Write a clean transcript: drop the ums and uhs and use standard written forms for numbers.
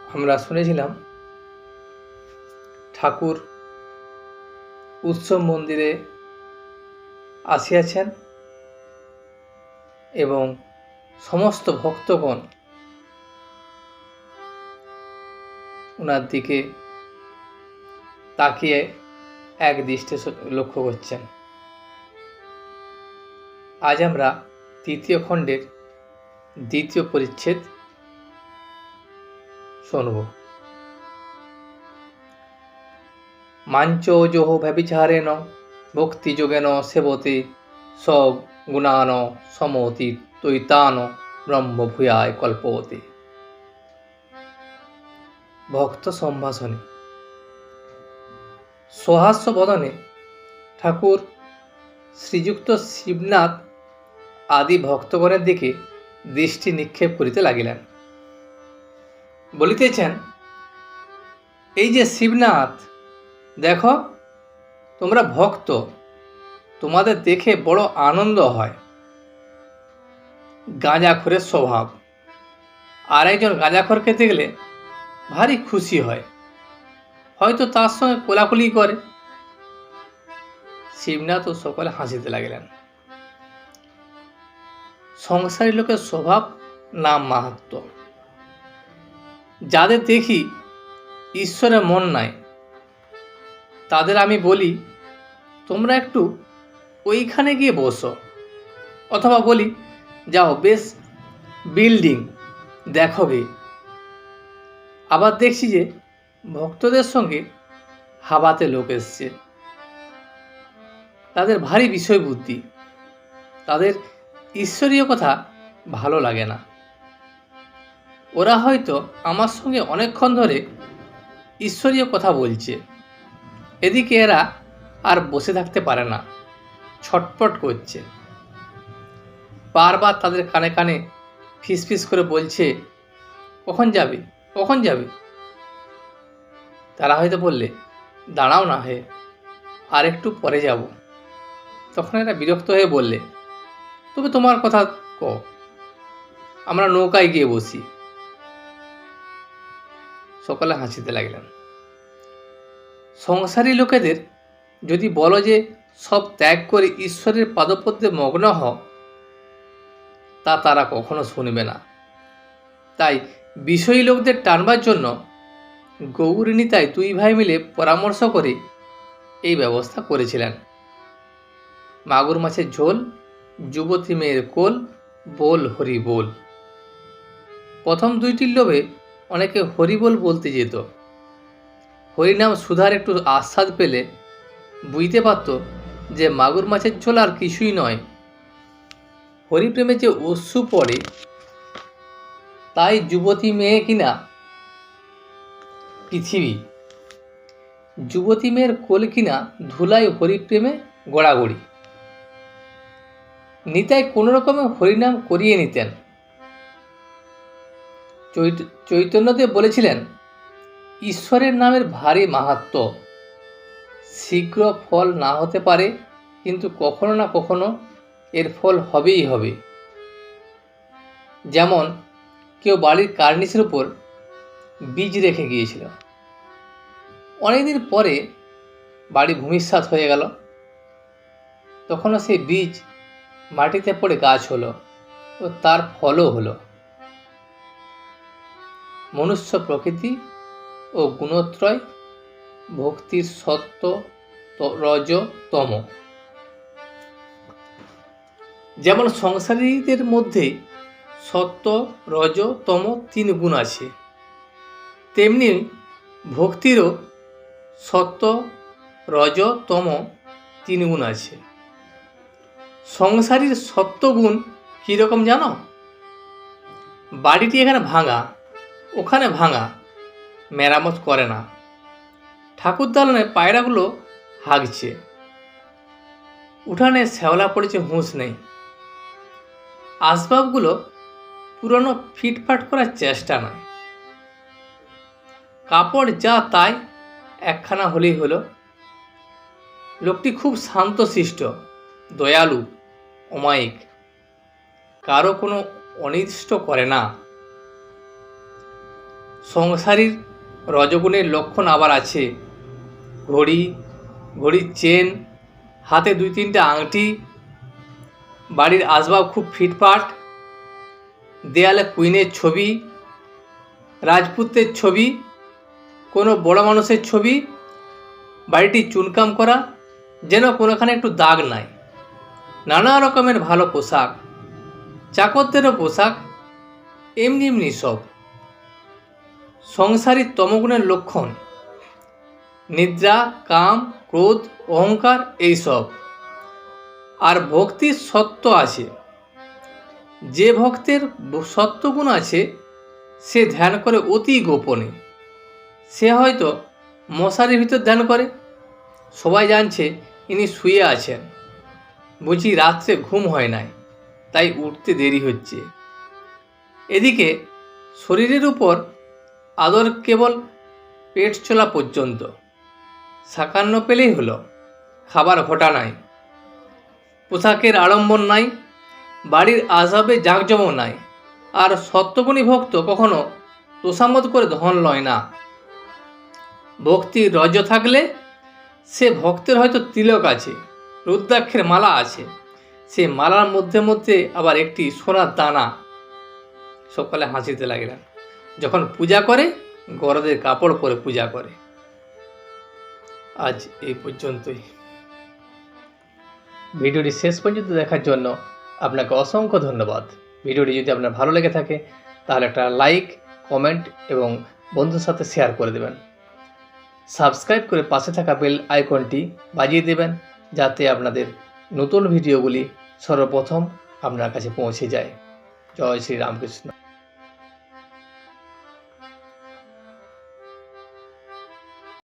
আমরা শুনেছিলাম ঠাকুর উৎসব মন্দিরে আসিয়াছেন এবং সমস্ত ভক্তগণ ওনার দিকে তাকিয়ে এক দৃষ্টে লক্ষ্য করছেন। আজ আমরা তৃতীয় খণ্ডের দ্বিতীয় পরিচ্ছেদ শুনব। মাঞ্চোজোহ ব্যভিচারেণ ভক্তিযোগেন সেবতে সগুণান সমতি তৈতান ব্রহ্মভূয়ায় কল্পতে। ভক্ত সম্ভাষণে সহাস্য বদনে ঠাকুর শ্রীযুক্ত শিবনাথ আদি ভক্তগণের দিকে দৃষ্টি নিক্ষেপ করিতে লাগিলেন। বলিতেছেন, এই যে শিবনাথ, দেখো তোমরা ভক্ত, তোমাদের দেখে বড় আনন্দ হয়। গাঁজাখোরের স্বভাব, আর একজন গাঁজাখোর খেতে গেলে ভারী খুশি হয়, হয়তো তার সঙ্গে কোলাকুলি করে। শিবনাথ ও সকলে হাসিতে লাগিলেন। সংসারী লোকের স্বভাব নাম মাহাত্ম্য। যাদের দেখি ঈশ্বরের মন নাই, তাদের আমি বলি তোমরা একটু ওইখানে গিয়ে বসো, অথবা বলি যাও বেশ বিল্ডিং দেখো গে। আবার দেখছি যে ভক্তদের সঙ্গে হাবাতে লোক এসছে, তাদের ভারী বিষয় বুদ্ধি, তাদের ঈশ্বরীয় কথা ভালো লাগে না। ওরা হয়তো আমার সঙ্গে অনেকক্ষণ ধরে ঈশ্বরীয় কথা বলছে, এদিকে এরা আর বসে থাকতে পারে না, ছটপট করছে। বারবার তাদের কানে কানে ফিসফিস করে বলছে, কখন যাবে, কখন যাবে। তারা হয়তো বললে, দাঁড়াও না হে, আর একটু পরে যাব। তখন এরা বিরক্ত হয়ে বললে, তবে তোমার কথা কও, আমরা নৌকায় গিয়ে বসি। সকলে হাসিতে লাগলেন। সংসারী লোকেদের যদি বলো যে সব ত্যাগ করে ঈশ্বরের পাদপদ্মে মগ্ন হও, তা তারা কখনো শুনবে না। তাই বিষয়ী লোকদের টানবার জন্য গৌরনীতায় দুই ভাই মিলে পরামর্শ করে এই ব্যবস্থা করেছিলেন। মাগুর মাছের ঝোল, যুবতী মেয়ের কোল, বল হরি বল। প্রথম দুইটির লোভে অনেকে হরিবোল বলতে যেত। হরিনাম সুধার একটু আস্বাদ পেলে বুঝতে পারত যে মাগুর মাছের ঝোল আর কিছুই নয়। হরিপ্রেমে যে অশ্রু পড়ে, তাই যুবতী মেয়ে কিনা পৃথিবী, যুবতী মেয়ের কোল কিনা ধুলায় হরিপ্রেমে গড়াগড়ি। নিতাই কোনো রকমে হরিনাম করিয়ে নিতেন। চৈতন্যদেব বলেছিলেন, ঈশ্বরের নামের ভারী মাহাত্ম্য, শীঘ্র ফল না হতে পারে, কিন্তু কখনো না কখনো এর ফল হবেই হবে। যেমন কেউ বাড়ির কার্নিসের উপর বীজ রেখে গিয়েছিল, অনেকদিন পরে বাড়ি ভূমিসাৎ হয়ে গেল, তখনও সেই বীজ মাটিতে পড়ে গাছ হলো ও তার ফলও হলো। মনুষ্য প্রকৃতি ও গুণত্রয়, ভক্তির সত্য, রজ, তম। যেমন সংসারীদের মধ্যে সত্য, রজ, তম তিন গুণ আছে, তেমনি ভক্তিরও সত্য, রজ, তম তিন গুণ আছে। সংসারীর সত্যগুণ কীরকম জানো? বাড়িটি এখানে ভাঙা, ওখানে ভাঙা, মেরামত করে না। ঠাকুর দালানে পায়রাগুলো হাগছে, উঠানে শ্যাওলা পড়েছে, হুঁশ নেই। আসবাবগুলো পুরনো ফিটফাট করার চেষ্টা নয়। কাপড় যা তাই একখানা হলেই হলো। লোকটি খুব শান্তশিষ্ট, দয়ালু, অমায়িক, কারো কোনো অনিষ্ট করে না। সংসারীর রজগুণের লক্ষণ আবার আছে। ঘড়ির চেন, হাতে 2-3টে আংটি, বাড়ির আসবাব খুব ফিটফাট, দেয়ালে কুইনের ছবি, রাজপুতের ছবি, কোনো বড় মানুষের ছবি, বাড়িটি চুনকাম করা, যেন কোনোখানে একটু দাগ নাই, নানা রকমের ভালো পোশাক, চাকরদেরও পোশাক, এমনি সব। সংসারী তমগুণের লক্ষণ নিদ্রা, কাম, ক্রোধ, অহংকার, এইসব। আর ভক্তির সত্ত্ব আছে। যে ভক্তের সত্ত্বগুণ আছে সে ধ্যান করে অতি গোপনে। সে হয়তো মশারির ভিতর ধ্যান করে, সবাই জানছে ইনি শুয়ে আছেন, বুঝি রাত্রে ঘুম হয় নাই, তাই উঠতে দেরি হচ্ছে। এদিকে শরীরের উপর আদর কেবল পেট চলা পর্যন্ত, সাকান্ন পেলেই হলো, খাবার ঘটা নাই, পোশাকের আড়ম্বর নাই, বাড়ির আসবাবে জাঁকজমক নাই। আর সত্যগুণী ভক্ত কখনো তোষামত করে ধন লয় না। ভক্তির রজ থাকলে সে ভক্তের হয়তো তিলক আছে, রুদ্রাক্ষের মালা আছে, সে মালার মধ্যে মধ্যে আবার একটি সোনার দানা। সকালে হাসিতে লাগলেন। যখন পূজা করে গরদের কাপড় পরে পূজা করে। আজ এই পর্যন্তই। ভিডিওটি শেষ পর্যন্ত দেখার জন্য আপনাকে অসংখ্য ধন্যবাদ। ভিডিওটি যদি আপনার ভালো লেগে থাকে তাহলে একটা লাইক, কমেন্ট এবং বন্ধুর সাথে শেয়ার করে দেবেন। সাবস্ক্রাইব করে পাশে থাকা বেল আইকনটি বাজিয়ে দেবেন, যাতে আপনাদের নতুন ভিডিওগুলি সর্বপ্রথম আপনার কাছে পৌঁছে যায়। জয় শ্রী রামকৃষ্ণ।